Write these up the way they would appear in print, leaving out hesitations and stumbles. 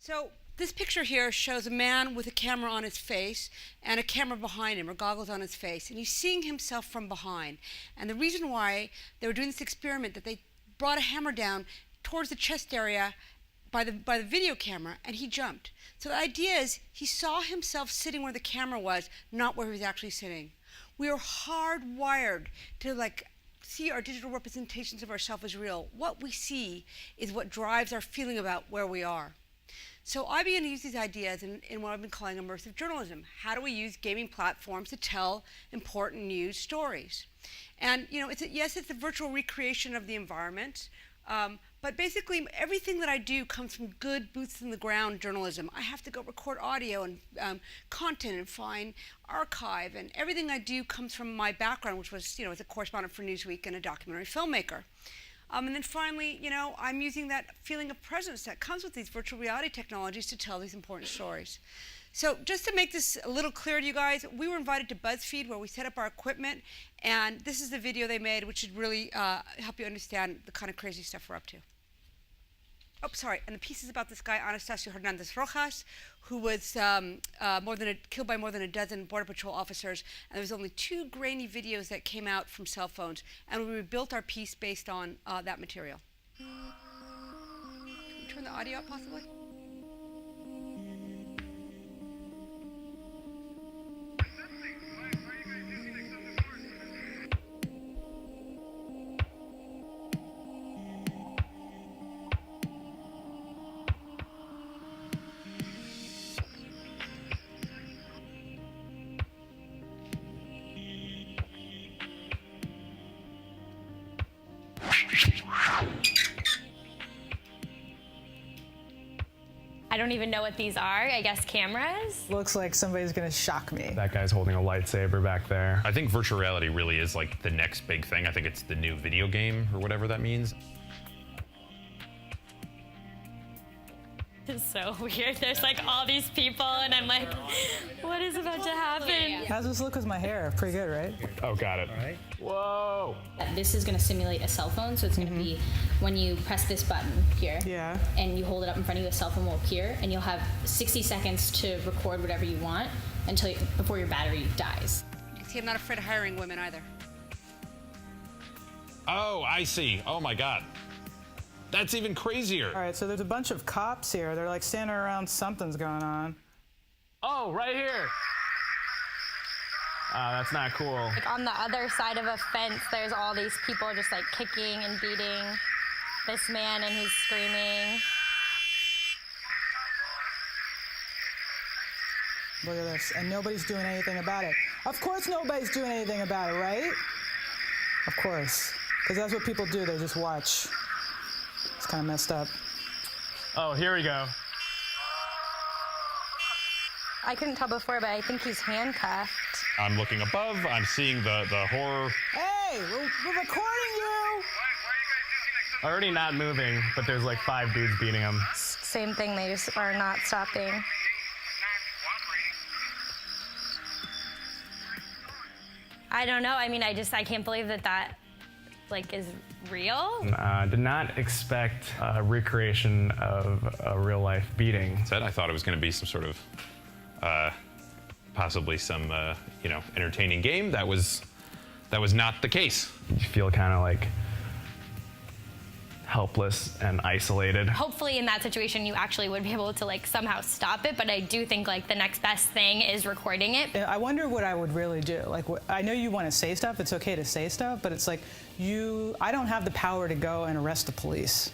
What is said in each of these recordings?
So this picture here shows a man with a camera on his face and a camera behind him, or goggles on his face, and he's seeing himself from behind. And the reason why they were doing this experiment, that they brought a hammer down towards the chest area by the video camera, and he jumped. So the idea is he saw himself sitting where the camera was, not where he was actually sitting. We are hardwired to see our digital representations of ourselves as real. What we see is what drives our feeling about where we are. So I began to use these ideas in what I've been calling immersive journalism. How do we use gaming platforms to tell important news stories? And yes, it's a virtual recreation of the environment, but basically everything that I do comes from good boots in the ground journalism. I have to go record audio and content and find archive, and everything I do comes from my background, which was as a correspondent for Newsweek and a documentary filmmaker. And then finally, I'm using that feeling of presence that comes with these virtual reality technologies to tell these important stories. So just to make this a little clearer to you guys, we were invited to BuzzFeed, where we set up our equipment, and this is the video they made, which should really help you understand the kind of crazy stuff we're up to. Oh, sorry, and the piece is about this guy, Anastasio Hernandez Rojas, who was killed by more than a dozen Border Patrol officers, and there was only 2 grainy videos that came out from cell phones, and we rebuilt our piece based on that material. Can you turn the audio up, possibly? I don't even know what these are. I guess cameras? Looks like somebody's gonna shock me. That guy's holding a lightsaber back there. I think virtual reality really is like the next big thing. I think it's the new video game, or whatever that means. It's so weird. There's all these people, and I'm like, what is about to happen? How's this look with my hair? Pretty good, right? Oh, got it. All right. Whoa! This is going to simulate a cell phone, so it's going to be when you press this button here, and you hold it up in front of you, a cell phone will appear, and you'll have 60 seconds to record whatever you want before your battery dies. You can see I'm not afraid of hiring women either. Oh, I see. Oh my God. That's even crazier. All right, so there's a bunch of cops here. They're standing around, something's going on. Oh, right here. That's not cool. On the other side of a fence, there's all these people just kicking and beating this man, and he's screaming. Look at this, and nobody's doing anything about it. Of course nobody's doing anything about it, right? Of course, because that's what people do, they just watch. It's kind of messed up. Oh, here we go. I couldn't tell before, but I think he's handcuffed. I'm looking above. I'm seeing the horror. Hey, we're recording you! Already not moving, but there's 5 dudes beating him. Same thing, they just are not stopping. I don't know. I mean, I can't believe that is real. Did not expect a recreation of a real life beating. I thought it was going to be some sort of, possibly some, entertaining game. That was not the case. You feel kind of helpless and isolated. Hopefully in that situation you actually would be able to somehow stop it, but I do think the next best thing is recording it. I wonder what I would really do. I know you want to say stuff, it's okay to say stuff, but it's I don't have the power to go and arrest the police.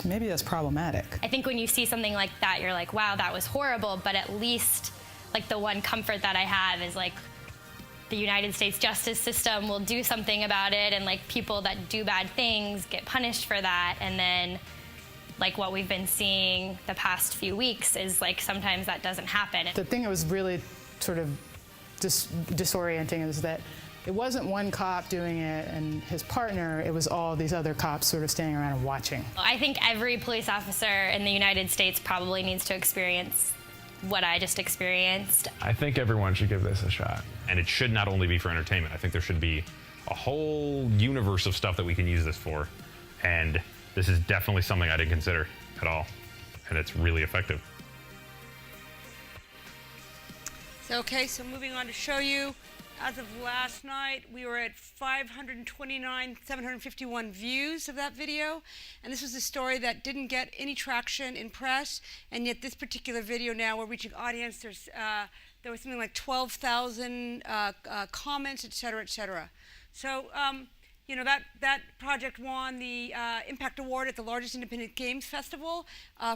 Maybe that's problematic. I think when you see something like that, you're like, wow, that was horrible, but at least the one comfort that I have is the United States justice system will do something about it, and people that do bad things get punished for that. And then what we've been seeing the past few weeks is sometimes that doesn't happen. The thing that was really sort of disorienting is that it wasn't one cop doing it and his partner, it was all these other cops sort of standing around and watching. I think every police officer in the United States probably needs to experience what I just experienced. I think everyone should give this a shot. And it should not only be for entertainment. I think there should be a whole universe of stuff that we can use this for. And this is definitely something I didn't consider at all. and it's really effective. So moving on to show you, as of last night, we were at 529,751 views of that video. And this was a story that didn't get any traction in press. And yet this particular video now, we're reaching audience. There was something like 12,000 comments, et cetera, et cetera. So, you know, that project won the Impact Award at the largest independent games festival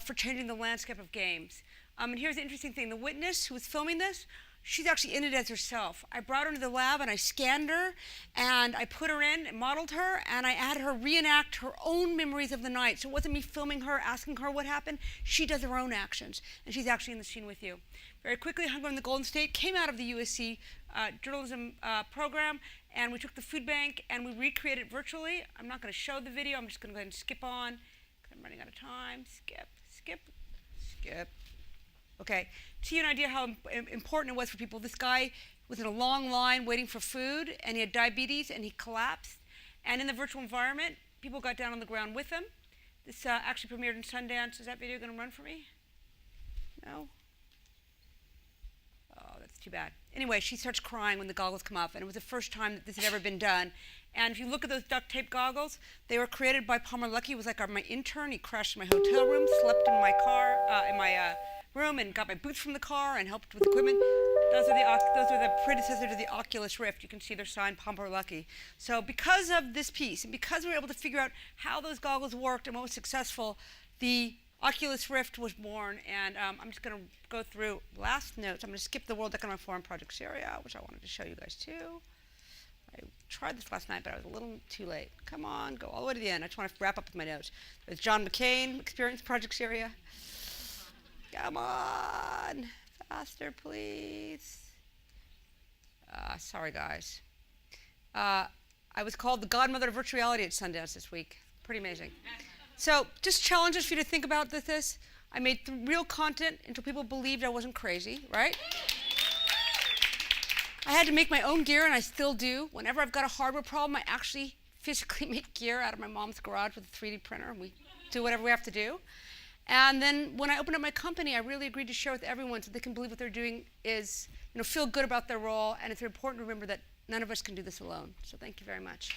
for changing the landscape of games. And here's the interesting thing. The witness who was filming this, she's actually in it as herself. I brought her into the lab and I scanned her and I put her in and modeled her and I had her reenact her own memories of the night. So it wasn't me filming her, asking her what happened. She does her own actions and she's actually in the scene with you. Very quickly, Hunger in the Golden State came out of the USC journalism program, and we took the food bank and we recreated it virtually. I'm not going to show the video. I'm just going to go ahead and skip on because I'm running out of time. Skip, skip, skip. Okay, to give you an idea how important it was for people, this guy was in a long line waiting for food, and he had diabetes, and he collapsed. And in the virtual environment, people got down on the ground with him. This actually premiered in Sundance. Is that video going to run for me? No? Oh, that's too bad. Anyway, she starts crying when the goggles come up, and it was the first time that this had ever been done. And if you look at those duct tape goggles, they were created by Palmer Luckey. He was like my intern. He crashed in my hotel room, slept in my car, room, and got my boots from the car and helped with equipment. Those are the predecessor to the Oculus Rift. You can see their sign, Palmer Luckey. So because of this piece, and because we were able to figure out how those goggles worked and what was successful, the Oculus Rift was born. And I'm just going to go through last notes. I'm going to skip the World Economic Forum Project Syria, which I wanted to show you guys too. I tried this last night, but I was a little too late. Come on, go all the way to the end. I just want to wrap up with my notes. There's John McCain, Experience Project Syria. Come on, faster, please. Sorry, guys. I was called the godmother of virtual reality at Sundance this week. Pretty amazing. So, just challenges for you to think about this. I made real content until people believed I wasn't crazy, right? I had to make my own gear, and I still do. Whenever I've got a hardware problem, I actually physically make gear out of my mom's garage with a 3D printer, and we do whatever we have to do. And then when I opened up my company, I really agreed to share with everyone so they can believe what they're doing is, feel good about their role. And it's important to remember that none of us can do this alone. So thank you very much.